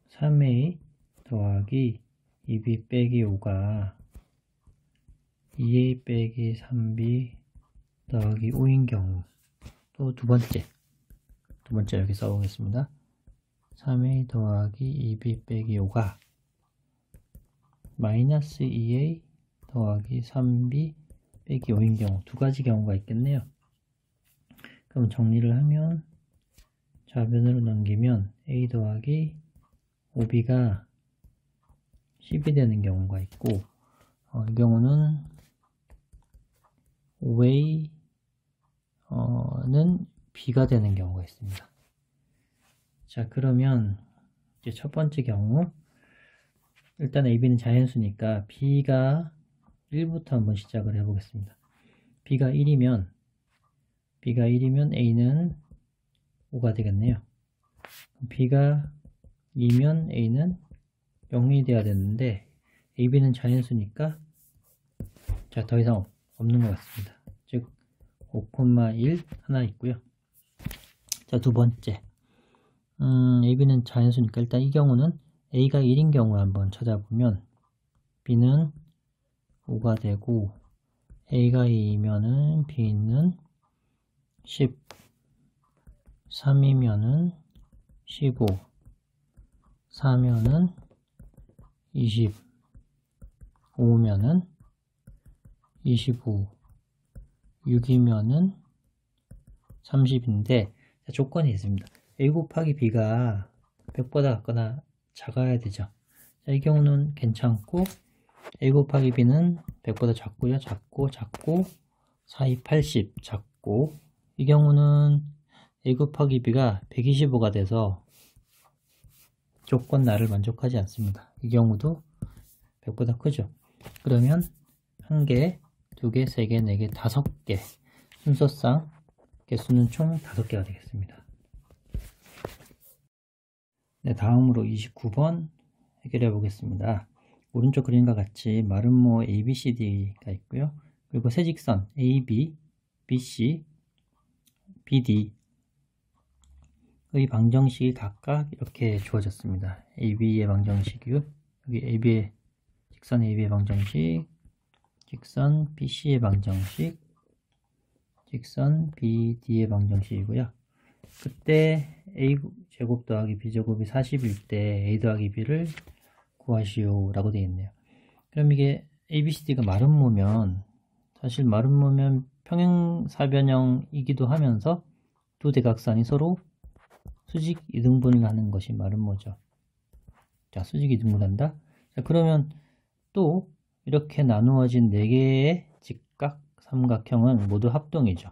3A 더하기 2B 빼기 5가 2A 빼기 3B 더하기 5인 경우 또 두 번째 여기 써보겠습니다. 3A 더하기 2B 빼기 5가 마이너스 2A 더하기 3B 빼기 5인 경우 두 가지 경우가 있겠네요. 그럼 정리를 하면 좌변으로 넘기면 A 더하기 5B가 10이 되는 경우가 있고 이 경우는 5A는 B가 되는 경우가 있습니다. 자, 그러면 이제 첫 번째 경우 일단 AB는 자연수니까 B가 1부터 한번 시작을 해보겠습니다. B가 1이면 A는 5가 되겠네요. B가 2면 A는 0이 돼야 되는데 AB는 자연수니까 자, 더 이상 없는 것 같습니다. 즉 5,1 하나 있고요. 자, 두 번째 AB는 자연수니까 일단 이 경우는 A가 1인 경우를 한번 찾아보면 B는 5가 되고 A가 2면은 B는 10 3이면은 15 4면은 20 5면은 25 6이면은 30인데 조건이 있습니다. A 곱하기 B가 100보다 같거나 작아야 되죠. 자, 이 경우는 괜찮고 A 곱하기 B는 100보다 작고요. 작고 4, 2, 80 작고 이 경우는 A 곱하기 B가 125가 돼서 조건 나를 만족하지 않습니다. 이 경우도 100보다 크죠. 그러면 1개, 2개, 3개, 4개, 5개 순서상 개수는 총 5개가 되겠습니다. 네, 다음으로 29번 해결해 보겠습니다. 오른쪽 그림과 같이 마름모 ABCD가 있고요. 그리고 세 직선 AB, BC, BD의 방정식이 각각 이렇게 주어졌습니다. AB의 방정식이요. 여기 AB의 직선 AB의 방정식, 직선 BC의 방정식, 직선 BD의 방정식이고요. 그때 A제곱 더하기 B제곱이 40일 때 A 더하기 B를 구하시오 라고 되어 있네요. 그럼 이게 ABCD가 마름모면 사실 마름모면 평행사변형이기도 하면서 두 대각선이 서로 수직 이등분을 하는 것이 마름모죠. 자, 수직 이등분한다. 자, 그러면 또 이렇게 나누어진 4개의 직각 삼각형은 모두 합동이죠.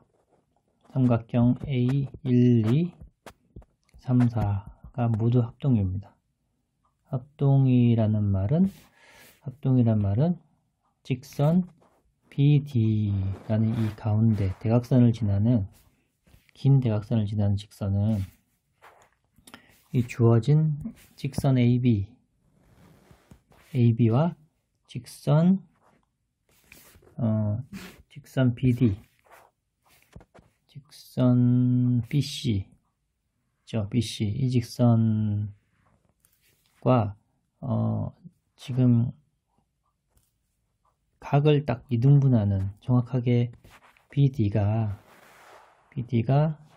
삼각형 A, 1, 2, 3, 4가 모두 합동입니다. 합동이란 말은 직선 BD라는 이 가운데 대각선을 지나는 긴 대각선을 지나는 직선은 이 주어진 직선 AB와 직선 BD, 직선 BC, BC 이 직선과 지금 각을 딱 이등분하는 정확하게 BD가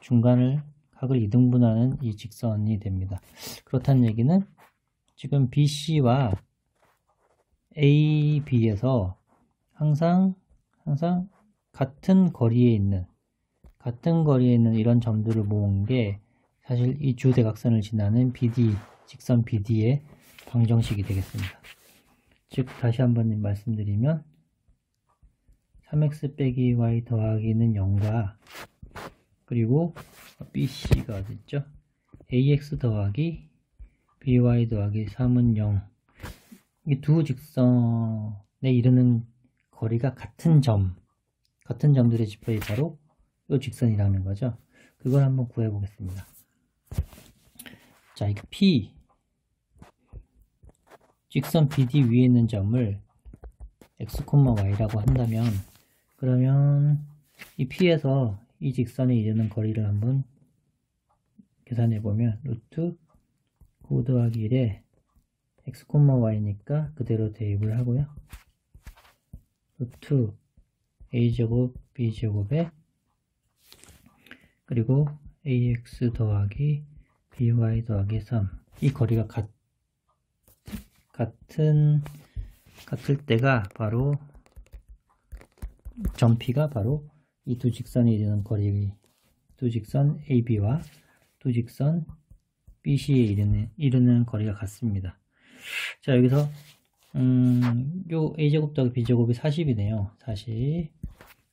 중간을 각을 이등분하는 이 직선이 됩니다. 그렇다는 얘기는 지금 BC와 AB에서 항상 같은 거리에 있는 이런 점들을 모은 게 사실 이 주대각선을 지나는 BD, 직선 BD의 방정식이 되겠습니다. 즉 다시 한번 말씀드리면 3x 빼기 y 더하기는 0과 그리고 BC가 어딨죠? AX 더하기 BY 더하기 3은 0. 이 두 직선에 이르는 거리가 같은 점들의 집합이 바로 이 직선이라는 거죠. 그걸 한번 구해 보겠습니다. 자, 이거 P 직선 BD 위에 있는 점을 x, y라고 한다면 그러면 이 P에서 이 직선에 이르는 거리를 한번 계산해 보면 루트 9 더하기 1에 x, y니까 그대로 대입을 하고요. 루트 a제곱 b제곱에 그리고 ax 더하기 by 더하기 3 이 거리가 같을 때가 바로 점 P가 바로 이 두 직선에 이르는 거리, 두 직선 AB와 두 직선 BC에 이르는 거리가 같습니다. 자, 여기서 요 A제곱 더하기 B제곱이 40이네요. 40.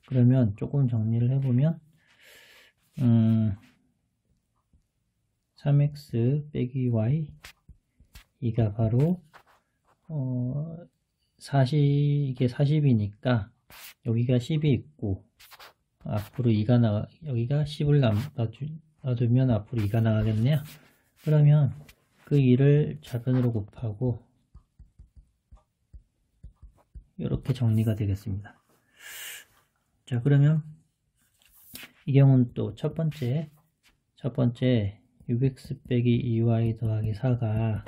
그러면 조금 정리를 해보면 3x 빼기 y 이가 바로 40, 이게 40이니까 여기가 10이 있고 앞으로 2가 여기가 10을 놔두면 앞으로 2가 나가겠네요. 그러면 그 2를 좌변으로 곱하고 이렇게 정리가 되겠습니다. 자, 그러면 이 경우는 또 첫 번째 6x 빼기 2y 더하기 4가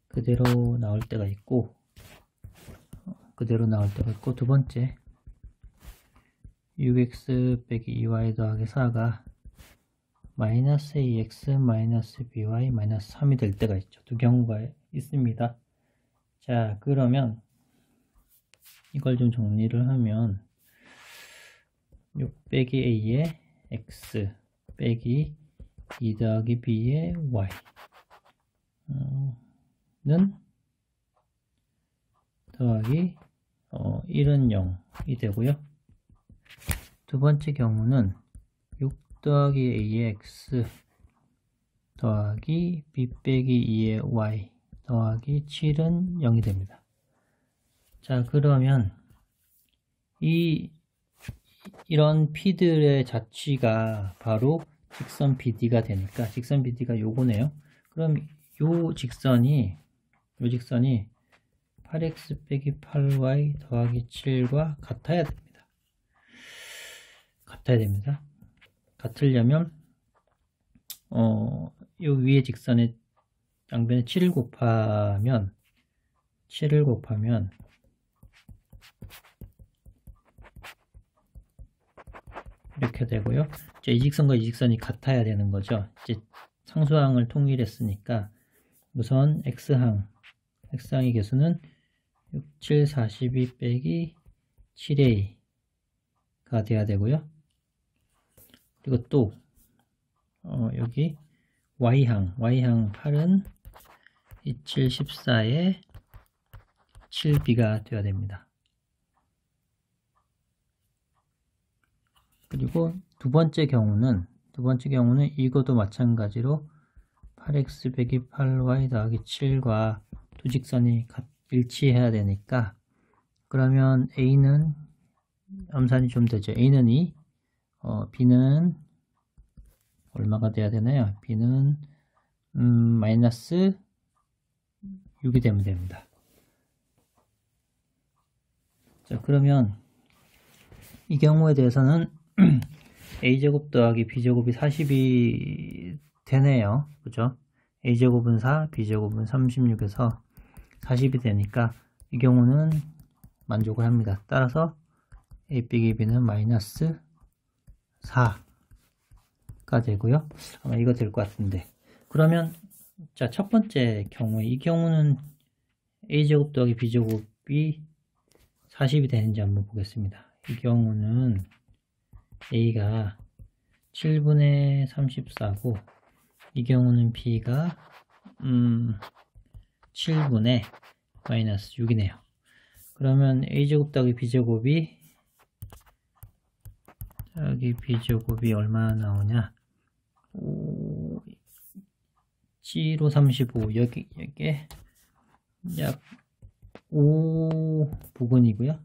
그대로 나올 때가 있고 두 번째 6x 빼기 2y 더하기 4가 마이너스 ax 마이너스 by 마이너스 3이 될 때가 있죠. 두 경우가 있습니다. 자, 그러면 이걸 좀 정리를 하면 6 빼기 a의 x 빼기 2 더하기 b의 y 는 더하기 1은 0이 되고요. 두 번째 경우는 6 더하기 a의 x 더하기 b 빼기 2의 y 더하기 7은 0이 됩니다. 자, 그러면 이런 P들의 자취가 바로 직선 BD가 되니까 직선 BD가 요거네요. 그럼 요 직선이 8x 빼기 8y 더하기 7과 같아야 됩니다. 같으려면 요 위에 직선에 양변에 7을 곱하면 이렇게 되고요. 이제 이 직선과 이 직선이 같아야 되는 거죠. 이제 상수항을 통일했으니까 우선 x항의 개수는 6, 7, 42 빼기 7a가 돼야 되고요. 그리고 또 여기 y항 8은 27, 14에 7b가 되어야 됩니다. 그리고 두 번째 경우는 이것도 마찬가지로 8x 빼기 8y 더하기 7과 두 직선이 일치해야 되니까 그러면 a는 엄산이 좀 되죠. a는 2, b는 얼마가 돼야 되나요? b는 마이너스 6이 되면 됩니다. 자, 그러면 이 경우에 대해서는 a제곱 더하기 b제곱이 40이 되네요. 그죠? a제곱은 4, b제곱은 36에서 40이 되니까 이 경우는 만족을 합니다. 따라서 a 빼기 b는 마이너스 4가 되고요. 아마 이거 될 것 같은데. 그러면 자, 첫 번째 경우에 이 경우는 a제곱 더하기 b제곱이 40이 되는지 한번 보겠습니다. 이 경우는 A가 7분의 34고 이 경우는 B가 7분의 마이너스 6이네요. 그러면 A제곱 더하기 B제곱이 여기 B제곱이 얼마나 나오냐? 7로 35 여기에 약 5부분이고요.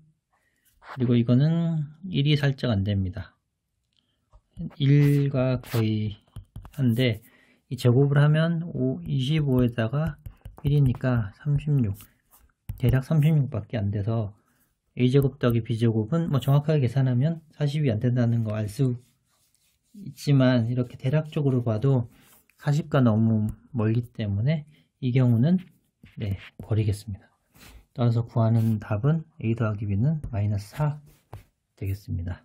그리고 이거는 1이 살짝 안됩니다. 1과 거의 한데 이 제곱을 하면 25에다가 1이니까 36 대략 36밖에 안돼서 A제곱 더하기 B제곱은 뭐 정확하게 계산하면 40이 안된다는 거 알 수 있지만 이렇게 대략적으로 봐도 40과 너무 멀기 때문에 이 경우는 버리겠습니다. 따라서 구하는 답은 A 더하기 B는 마이너스 4 되겠습니다.